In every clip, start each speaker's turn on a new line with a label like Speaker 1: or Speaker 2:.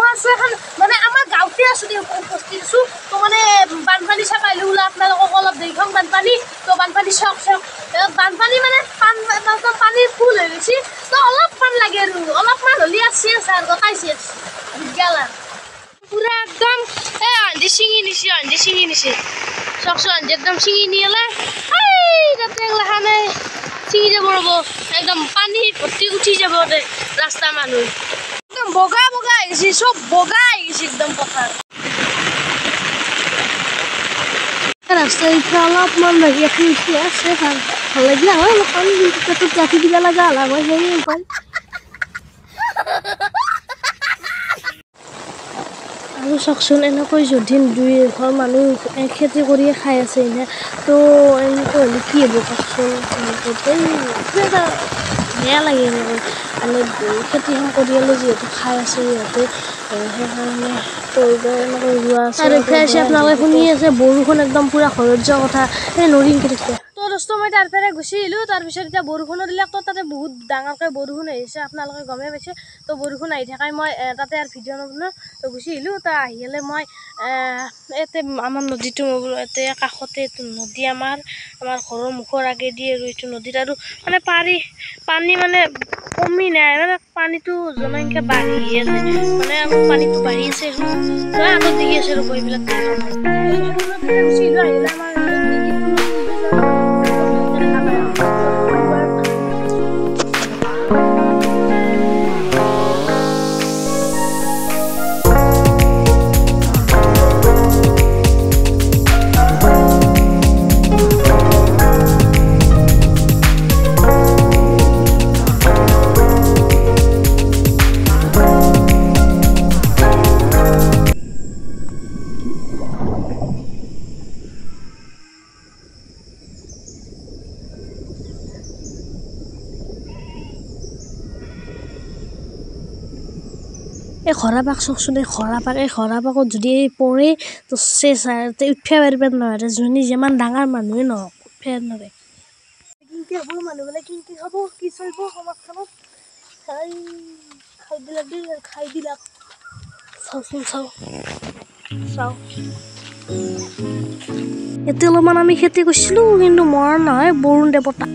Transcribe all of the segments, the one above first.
Speaker 1: আছো এখন মানে আমাৰ গাঁৱতে আছো উপস্থিত আছো তো মানে বানপানী চাপাইলো ওলা আপোনালোকক অলপ দেখুৱাম বানপানী তো বানপানী চাওক বানপানী মানে পানী ফুল হৈ গৈছে তো অলপমান লাগে আৰু অলপমান হ'লে আছে ছাৰ গতাইছে বিদ্যালয় পুৰা একদম আন্ধি ছিঙি নিছে চাওকচোন আন্ধি একদম ছিঙি নিলে তাতে এগলাখানে ছিঙি যাব ৰ'ব একদম পানী ভৰ্তি উঠি যাব ৰাস্তা মানুহ একদম বগা হৈ গৈছে চব বগা হৈ গৈছে একদম পথাৰ ৰাস্তাৰ ইফালে অলপমান বাগি উঠি আছে ভাল লাগিলে হয় অলপমান পেটত ৰাখি দিব লগা হ'ল হয় সেই উপায় আৰু চাওকচোন এনেকৈ যদি দুই এঘৰ মানুহ খেতি কৰিয়ে খাই আছে এনে তো এনেকৈ হ'লে কি হ'ব কওকচোন এটা বেয়া লাগে এনেকৈ মানে খেতিখন কৰিলে যিহেতু খাই আছে সিহঁতে সেইকাৰণে কৰিব এনেকৈ ৰোৱা আছে আৰু আছে আপোনালোকে শুনি আছে বৰষুণ একদম পূৰা ঘৰত যোৱা কথা এই নৰিংকে থাকে তো দোস্ত মই তাৰ পৰা গুচি আহিলোঁ তাৰপিছত এতিয়া বৰষুণো দিলে তো তাতে বহুত ডাঙৰকৈ বৰষুণ আহিছে আপোনালোকে গমেই পাইছে তো বৰষুণ আহি থাকাই মই তাতে আৰু ভিডিঅ' নবনাওঁ তো গুচি আহিলোঁ তো আহিলে মই ইয়াতে আমাৰ নদীটো ইয়াতে কাষতে এইটো নদী আমাৰ ঘৰৰ মুখৰ আগেদি আৰু এইটো নদীত আৰু মানে পানী মানে কমি নাই মানে পানীটো জনসংখ্যা বাঢ়ি আছে মানে পানীটো বাঢ়ি আছে আৰু আগত দেখি আছে ৰ'ব এইবিলাক গুচি আহিলোঁ আহিলে আমাৰ এই ঘৰাপাক চাওকচোন এই ঘৰাপাকত যদি পৰে তো চেচ উঠিব পাৰিব নোৱাৰে যোনে যিমান ডাঙৰ মানুহে নহওক উঠিব নোৱাৰে কিনকি হ'ব মানুহবিলাক কিনকি হ'ব কি চলিব সমাজখনত খাই দিলাক চাওচোন চাওঁ এতিয়া অলপমান আমি খেতি কৰিছিলোঁ কিন্তু মৰা নহয় বৰুণ দেৱতা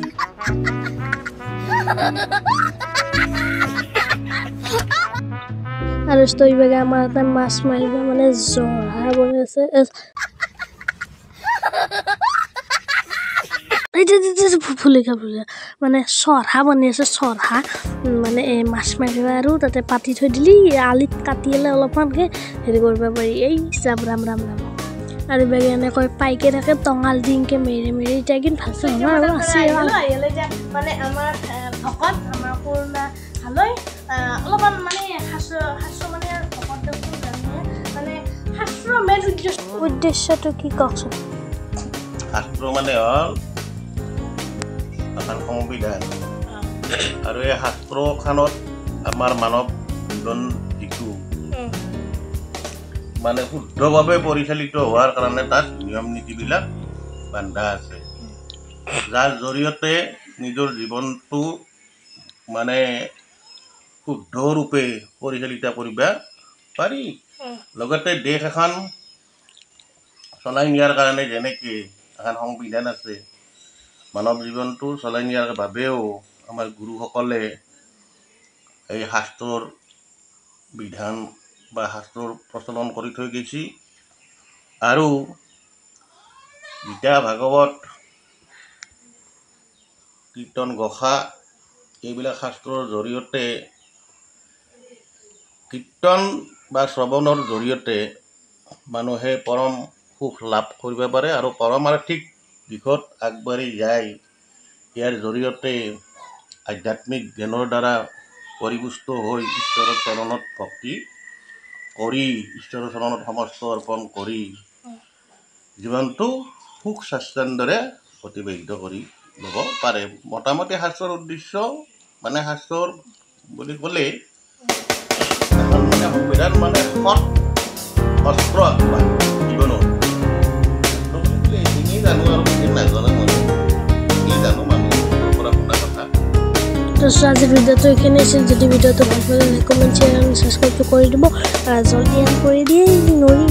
Speaker 1: আৰু ষ্টৰি বেগে আমাৰ এটা মাছ মাৰিব মানে জহা বনাই আছে ফুলে মানে চৰহা বনি আছে চৰহা মানে এই মাছ মাৰিব আৰু তাতে পাতি থৈ দিলি আলিত কাটি এলে অলপমানকৈ হেৰি কৰিব পাৰি এই ৰাম আৰু বেগে এনেকৈ পাইকে থাকে টঙাল দিনকৈ মেৰি এতিয়া কিন্তু ভালছে আৰু আছে মানে আমাৰ ভকত আমাৰ কৰোণা ভালৈ অলপমান মানে শাস্ত্ৰ মানে ভকত মানে শাস্ত্ৰৰ মেইন উদ্দেশ্যটো কি কওকচোন
Speaker 2: শাস্ত্ৰ মানে হ'ল এখন সংবিধান আৰু এই শাস্ত্ৰখনত আমাৰ মানৱ জীৱন যিটো মানে শুদ্ধভাৱে পৰিচালিত হোৱাৰ কাৰণে তাত নিয়ম নীতিবিলাক বান্ধা আছে যাৰ জৰিয়তে নিজৰ জীৱনটো মানে শুদ্ধ ৰূপে পৰিচালিত কৰিব পাৰি লগতে দেশ এখন চলাই নিয়াৰ কাৰণে যেনেকৈ এখন সংবিধান আছে মানৱ জীৱনটো চলাই নিয়াৰ বাবেও আমাৰ গুৰুসকলে এই শাস্ত্ৰৰ বিধান বা শাস্ত্ৰৰ প্ৰচলন কৰি থৈ গৈছে আৰু গীতা ভাগৱত কীৰ্তন ঘোষা এইবিলাক শাস্ত্ৰৰ জৰিয়তে কীৰ্তন বা শ্ৰৱণৰ জৰিয়তে মানুহে পৰম সুখ লাভ কৰিব পাৰে আৰু পৰমাৰ্থিক দিশত আগবাঢ়ি যায় ইয়াৰ জৰিয়তে আধ্যাত্মিক জ্ঞানৰ দ্বাৰা পৰিপুষ্ট হৈ ঈশ্বৰৰ চৰণত ভক্তি কৰি ঈশ্বৰৰ চৰণত সমস্ত অৰ্পণ কৰি জীৱনটো সুখ স্বাচ্ছন্দ্যৰে অতিবাহিত কৰি ল'ব পাৰে মোটামুটি শাস্ত্ৰৰ উদ্দেশ্য মানে শাস্ত্ৰৰ বুলি ক'লে এখন মানে সংবিধান মানে সৎ অস্ত্ৰ জীৱনৰ এইখিনি জানো আৰু নাজানো মই কি জানো মানুহৰ পৰা শুনা কথা
Speaker 1: তো আজিৰ ভিডিঅ'টো এইখিনি আছিল। যদি ভিডিঅ'টো ভাল পালে লাইক কমেণ্ট শ্বেয়াৰ আৰু ছাবস্ক্ৰাইবটো কৰি দিব। জলদি এণ্ড কৰি দিয়ে নৰি